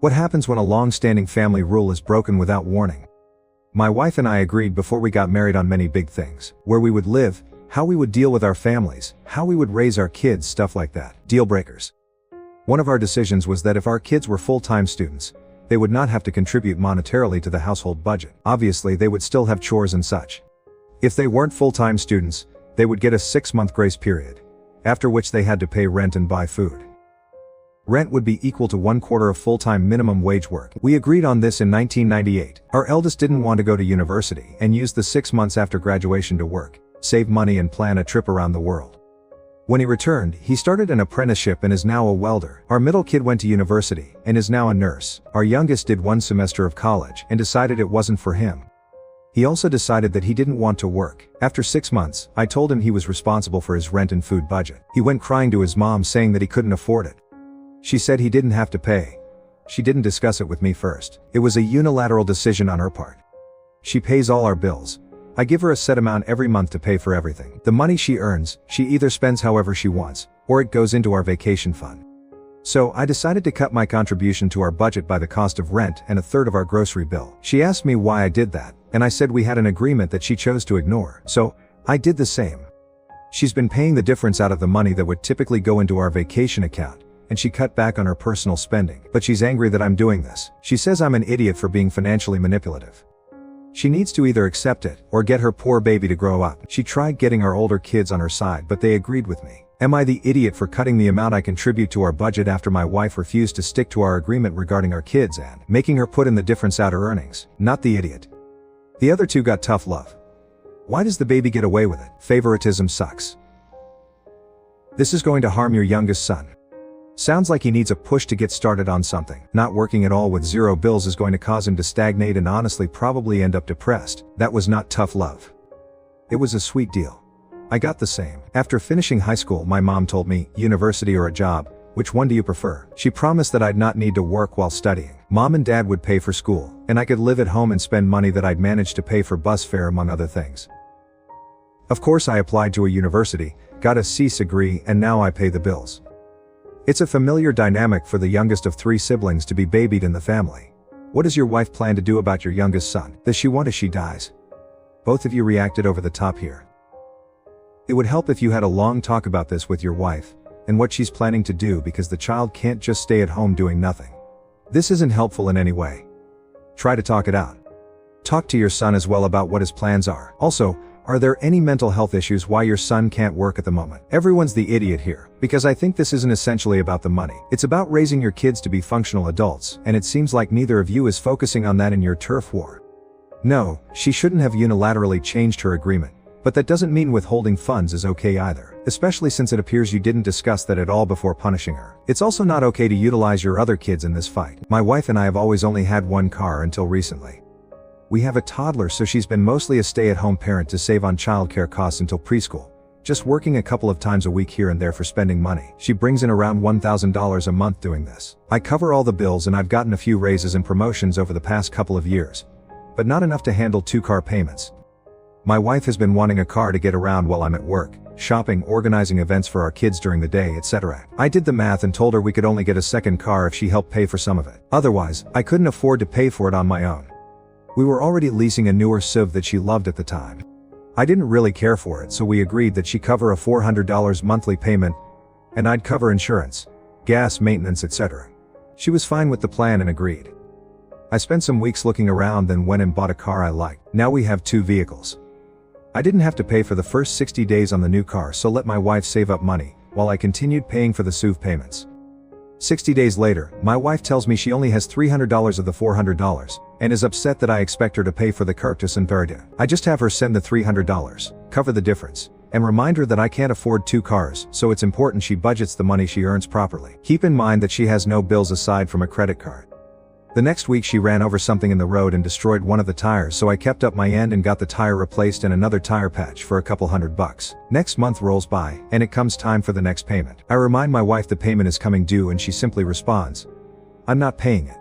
What happens when a long-standing family rule is broken without warning? My wife and I agreed before we got married on many big things. Where we would live, how we would deal with our families, how we would raise our kids, stuff like that. Deal breakers. One of our decisions was that if our kids were full-time students, they would not have to contribute monetarily to the household budget. Obviously, they would still have chores and such. If they weren't full-time students, they would get a 6-month grace period, after which they had to pay rent and buy food. Rent would be equal to 1/4 of full-time minimum wage work. We agreed on this in 1998. Our eldest didn't want to go to university and used the 6 months after graduation to work, save money and plan a trip around the world. When he returned, he started an apprenticeship and is now a welder. Our middle kid went to university and is now a nurse. Our youngest did 1 semester of college and decided it wasn't for him. He also decided that he didn't want to work. After 6 months, I told him he was responsible for his rent and food budget. He went crying to his mom saying that he couldn't afford it. She said he didn't have to pay. She didn't discuss it with me first. It was a unilateral decision on her part. She pays all our bills. I give her a set amount every month to pay for everything. The money she earns, she either spends however she wants, or it goes into our vacation fund. So I decided to cut my contribution to our budget by the cost of rent and 1/3 of our grocery bill. She asked me why I did that, and I said we had an agreement that she chose to ignore, so I did the same. She's been paying the difference out of the money that would typically go into our vacation account, and she cut back on her personal spending. But she's angry that I'm doing this. She says I'm an idiot for being financially manipulative. She needs to either accept it, or get her poor baby to grow up. She tried getting our older kids on her side, but they agreed with me. Am I the idiot for cutting the amount I contribute to our budget after my wife refused to stick to our agreement regarding our kids and making her put in the difference out her earnings? Not the idiot. The other two got tough love. Why does the baby get away with it? Favoritism sucks. This is going to harm your youngest son. Sounds like he needs a push to get started on something. Not working at all with 0 bills is going to cause him to stagnate and honestly probably end up depressed. That was not tough love. It was a sweet deal. I got the same. After finishing high school, my mom told me, university or a job, which one do you prefer? She promised that I'd not need to work while studying. Mom and dad would pay for school, and I could live at home and spend money that I'd managed to pay for bus fare among other things. Of course I applied to a university, got a C degree, and now I pay the bills. It's a familiar dynamic for the youngest of 3 siblings to be babied in the family. What does your wife plan to do about your youngest son? Does she want as she dies? Both of you reacted over the top here. It would help if you had a long talk about this with your wife, and what she's planning to do, because the child can't just stay at home doing nothing. This isn't helpful in any way. Try to talk it out. Talk to your son as well about what his plans are. Also, are there any mental health issues why your son can't work at the moment? Everyone's the idiot here, because I think this isn't essentially about the money. It's about raising your kids to be functional adults, and it seems like neither of you is focusing on that in your turf war. No, she shouldn't have unilaterally changed her agreement, but that doesn't mean withholding funds is okay either, especially since it appears you didn't discuss that at all before punishing her. It's also not okay to utilize your other kids in this fight. My wife and I have always only had 1 car until recently. We have a toddler, so she's been mostly a stay-at-home parent to save on childcare costs until preschool, just working a couple of times a week here and there for spending money. She brings in around $1,000 a month doing this. I cover all the bills, and I've gotten a few raises and promotions over the past couple of years, but not enough to handle 2 car payments. My wife has been wanting a car to get around while I'm at work, shopping, organizing events for our kids during the day, etc. I did the math and told her we could only get a second car if she helped pay for some of it. Otherwise, I couldn't afford to pay for it on my own. We were already leasing a newer SUV that she loved at the time. I didn't really care for it, so we agreed that she cover a $400 monthly payment, and I'd cover insurance, gas, maintenance, etc. She was fine with the plan and agreed. I spent some weeks looking around, then went and bought a car I liked. Now we have 2 vehicles. I didn't have to pay for the first 60 days on the new car, so let my wife save up money, while I continued paying for the SUV payments. 60 days later, my wife tells me she only has $300 of the $400, and is upset that I expect her to pay for the Curtis and Verda. I just have her send the $300, cover the difference, and remind her that I can't afford 2 cars, so it's important she budgets the money she earns properly. Keep in mind that she has no bills aside from a credit card. The next week she ran over something in the road and destroyed one of the tires, so I kept up my end and got the tire replaced and another tire patch for a couple $100. Next month rolls by, and it comes time for the next payment. I remind my wife the payment is coming due, and she simply responds, "I'm not paying it."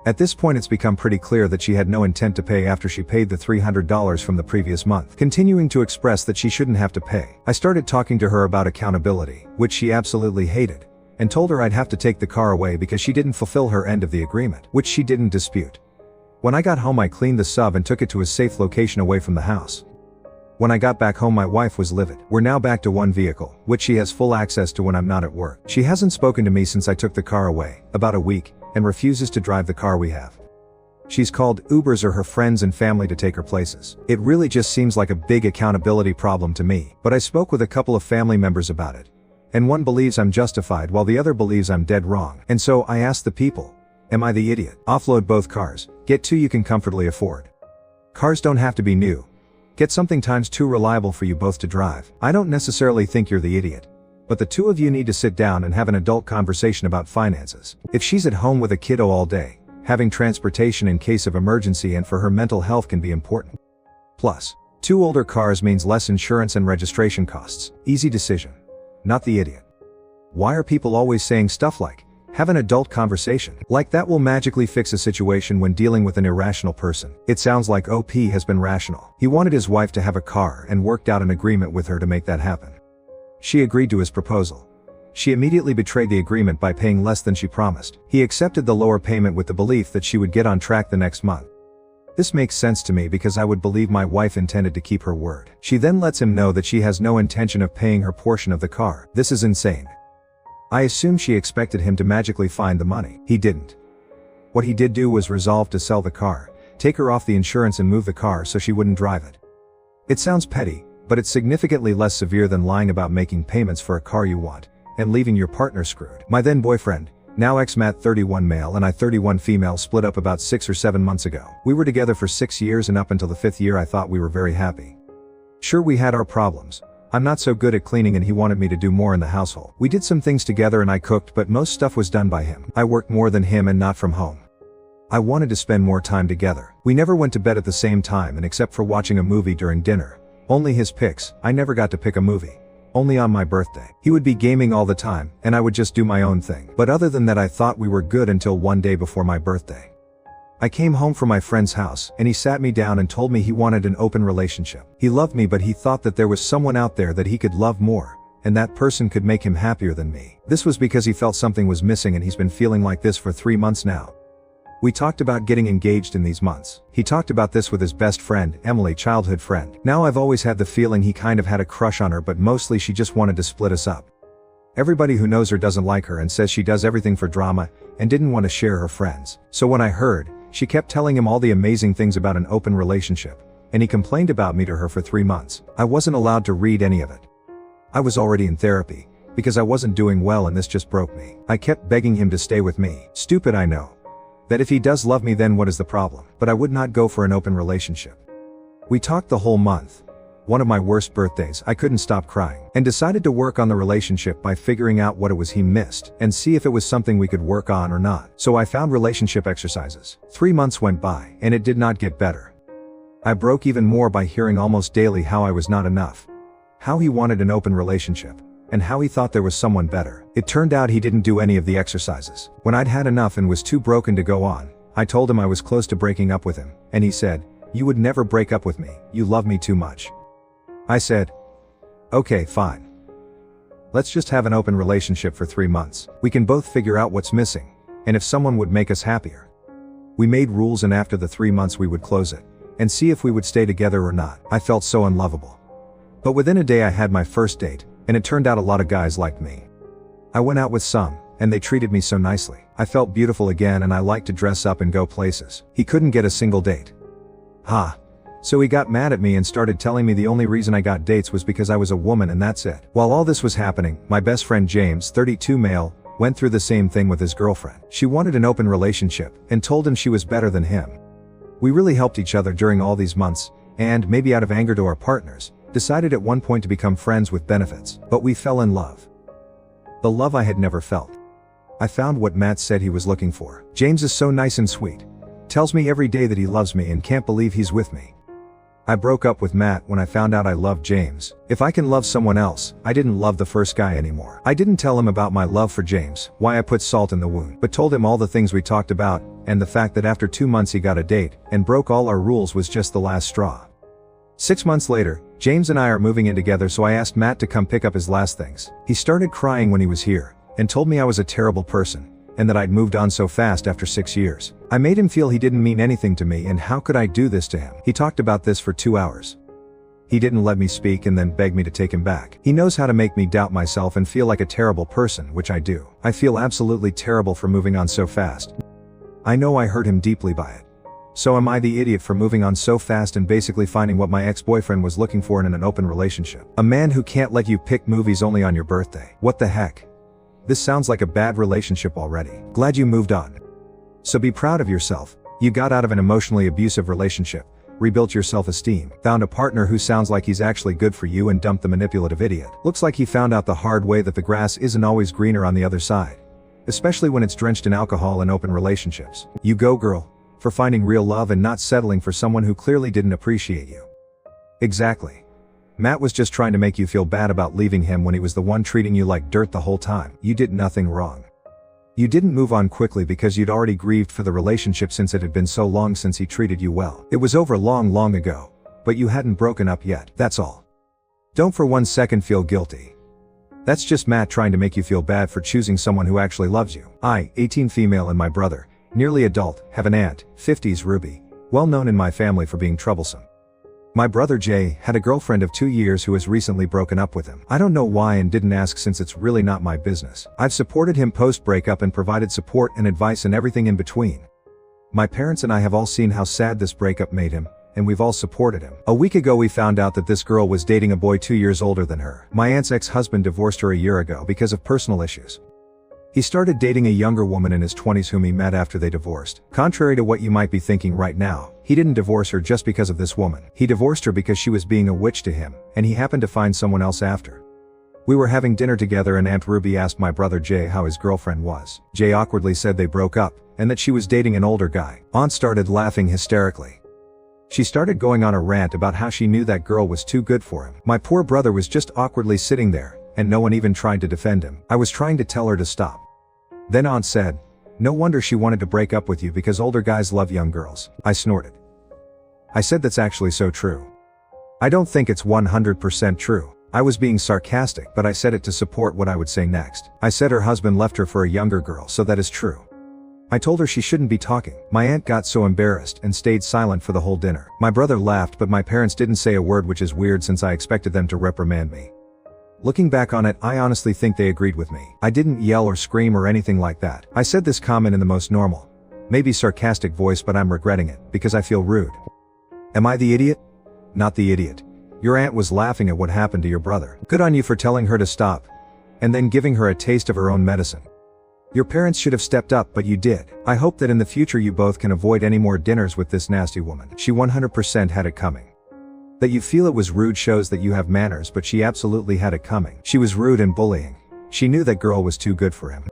At this point it's become pretty clear that she had no intent to pay after she paid the $300 from the previous month, continuing to express that she shouldn't have to pay. I started talking to her about accountability, which she absolutely hated, and told her I'd have to take the car away because she didn't fulfill her end of the agreement, which she didn't dispute. When I got home, I cleaned the sub and took it to a safe location away from the house. When I got back home, my wife was livid. We're now back to one vehicle, which she has full access to when I'm not at work. She hasn't spoken to me since I took the car away, about a week, and refuses to drive the car we have. She's called Ubers or her friends and family to take her places. It really just seems like a big accountability problem to me, but I spoke with a couple of family members about it. And one believes I'm justified while the other believes I'm dead wrong. And so I asked the people, am I the idiot? Offload both cars. Get two you can comfortably afford. Cars don't have to be new. Get something times two reliable for you both to drive. I don't necessarily think you're the idiot, but the two of you need to sit down and have an adult conversation about finances. If she's at home with a kiddo all day, having transportation in case of emergency and for her mental health can be important. Plus, two older cars means less insurance and registration costs. Easy decision. Not the idiot. Why are people always saying stuff like, have an adult conversation? Like that will magically fix a situation when dealing with an irrational person. It sounds like OP has been rational. He wanted his wife to have a car and worked out an agreement with her to make that happen. She agreed to his proposal. She immediately betrayed the agreement by paying less than she promised. He accepted the lower payment with the belief that she would get on track the next month. This makes sense to me because I would believe my wife intended to keep her word. She then lets him know that she has no intention of paying her portion of the car. This is insane. I assume she expected him to magically find the money. He didn't. What he did do was resolve to sell the car, take her off the insurance and move the car so she wouldn't drive it. It sounds petty, but it's significantly less severe than lying about making payments for a car you want and leaving your partner screwed. My then boyfriend, now ex-Matt 31 male and I 31 female, split up about 6 or 7 months ago. We were together for 6 years and up until the 5th year I thought we were very happy. Sure, we had our problems. I'm not so good at cleaning and he wanted me to do more in the household. We did some things together and I cooked, but most stuff was done by him. I worked more than him and not from home. I wanted to spend more time together. We never went to bed at the same time, and except for watching a movie during dinner, only his picks. I never got to pick a movie. Only on my birthday. He would be gaming all the time, and I would just do my own thing. But other than that, I thought we were good until one day before my birthday. I came home from my friend's house, and he sat me down and told me he wanted an open relationship. He loved me, but he thought that there was someone out there that he could love more, and that person could make him happier than me. This was because he felt something was missing, and he's been feeling like this for 3 months now. We talked about getting engaged in these months. He talked about this with his best friend, Emily, childhood friend. Now I've always had the feeling he kind of had a crush on her, but mostly she just wanted to split us up. Everybody who knows her doesn't like her and says she does everything for drama and didn't want to share her friends. So when I heard, she kept telling him all the amazing things about an open relationship, and he complained about me to her for 3 months. I wasn't allowed to read any of it. I was already in therapy, because I wasn't doing well and this just broke me. I kept begging him to stay with me. Stupid, I know. That if he does love me, then what is the problem? But I would not go for an open relationship. We talked the whole month. One of my worst birthdays, I couldn't stop crying, and decided to work on the relationship by figuring out what it was he missed and see if it was something we could work on or not. So I found relationship exercises. 3 months went by and it did not get better. I broke even more by hearing almost daily how I was not enough, how he wanted an open relationship, and how he thought there was someone better. It turned out he didn't do any of the exercises. When I'd had enough and was too broken to go on, I told him I was close to breaking up with him, and he said, "You would never break up with me, you love me too much." I said, "Okay, fine. Let's just have an open relationship for 3 months. We can both figure out what's missing, and if someone would make us happier." We made rules, and after the 3 months we would close it, and see if we would stay together or not. I felt so unlovable. But within a day I had my first date, and it turned out a lot of guys liked me. I went out with some, and they treated me so nicely. I felt beautiful again, and I liked to dress up and go places. He couldn't get a single date. So he got mad at me and started telling me the only reason I got dates was because I was a woman, and that's it. While all this was happening, my best friend James, 32 male, went through the same thing with his girlfriend. She wanted an open relationship, and told him she was better than him. We really helped each other during all these months, and, maybe out of anger to our partners, decided at one point to become friends with benefits. But we fell in love. The love I had never felt. I found what Matt said he was looking for. James is so nice and sweet. Tells me every day that he loves me and can't believe he's with me. I broke up with Matt when I found out I loved James. If I can love someone else, I didn't love the first guy anymore. I didn't tell him about my love for James, why I put salt in the wound, but told him all the things we talked about, and the fact that after 2 months he got a date, and broke all our rules was just the last straw. 6 months later, James and I are moving in together, so I asked Matt to come pick up his last things. He started crying when he was here, and told me I was a terrible person, and that I'd moved on so fast after 6 years. I made him feel he didn't mean anything to me, and how could I do this to him? He talked about this for 2 hours. He didn't let me speak and then begged me to take him back. He knows how to make me doubt myself and feel like a terrible person, which I do. I feel absolutely terrible for moving on so fast. I know I hurt him deeply by it. So am I the idiot for moving on so fast and basically finding what my ex-boyfriend was looking for in an open relationship? A man who can't let you pick movies only on your birthday. What the heck? This sounds like a bad relationship already. Glad you moved on. So be proud of yourself. You got out of an emotionally abusive relationship, rebuilt your self-esteem, found a partner who sounds like he's actually good for you, and dumped the manipulative idiot. Looks like he found out the hard way that the grass isn't always greener on the other side. Especially when it's drenched in alcohol and open relationships. You go, girl, for finding real love and not settling for someone who clearly didn't appreciate you. Exactly. Matt was just trying to make you feel bad about leaving him when he was the one treating you like dirt the whole time. You did nothing wrong. You didn't move on quickly because you'd already grieved for the relationship since it had been so long since he treated you well. It was over long ago, but you hadn't broken up yet, that's all. Don't for 1 second feel guilty. That's just Matt trying to make you feel bad for choosing someone who actually loves you. I, 18 female, and my brother, nearly adult, have an aunt, 50s, Ruby, well known in my family for being troublesome. My brother Jay had a girlfriend of 2 years who has recently broken up with him. I don't know why and didn't ask since it's really not my business. I've supported him post-breakup and provided support and advice and everything in between. My parents and I have all seen how sad this breakup made him, and we've all supported him. A week ago we found out that this girl was dating a boy 2 years older than her. My aunt's ex-husband divorced her a year ago because of personal issues. He started dating a younger woman in his 20s whom he met after they divorced. Contrary to what you might be thinking right now, he didn't divorce her just because of this woman. He divorced her because she was being a witch to him, and he happened to find someone else after. We were having dinner together and Aunt Ruby asked my brother Jay how his girlfriend was. Jay awkwardly said they broke up, and that she was dating an older guy. Aunt started laughing hysterically. She started going on a rant about how she knew that girl was too good for him. My poor brother was just awkwardly sitting there, and no one even tried to defend him. I was trying to tell her to stop. Then Aunt said, "No wonder she wanted to break up with you because older guys love young girls." I snorted. I said that's actually so true. I don't think it's 100% true. I was being sarcastic, but I said it to support what I would say next. I said her husband left her for a younger girl, so that is true. I told her she shouldn't be talking. My aunt got so embarrassed and stayed silent for the whole dinner. My brother laughed, but my parents didn't say a word, which is weird since I expected them to reprimand me. Looking back on it, I honestly think they agreed with me. I didn't yell or scream or anything like that. I said this comment in the most normal, maybe sarcastic voice, but I'm regretting it, because I feel rude. Am I the idiot? Not the idiot. Your aunt was laughing at what happened to your brother. Good on you for telling her to stop, and then giving her a taste of her own medicine. Your parents should have stepped up, but you did. I hope that in the future you both can avoid any more dinners with this nasty woman. She 100% had it coming. That you feel it was rude shows that you have manners, but she absolutely had it coming. She was rude and bullying. She knew that girl was too good for him.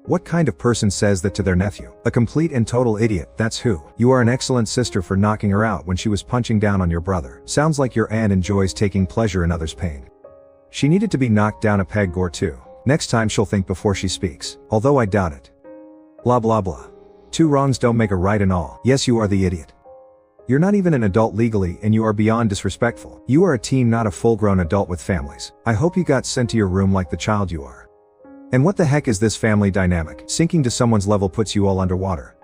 What kind of person says that to their nephew? A complete and total idiot, that's who. You are an excellent sister for knocking her out when she was punching down on your brother. Sounds like your aunt enjoys taking pleasure in others' pain. She needed to be knocked down a peg or two. Next time she'll think before she speaks. Although I doubt it. Blah blah blah. 2 wrongs don't make a right and all. Yes, you are the idiot. You're not even an adult legally, and you are beyond disrespectful. You are a teen, not a full-grown adult with families. I hope you got sent to your room like the child you are. And what the heck is this family dynamic? Sinking to someone's level puts you all underwater.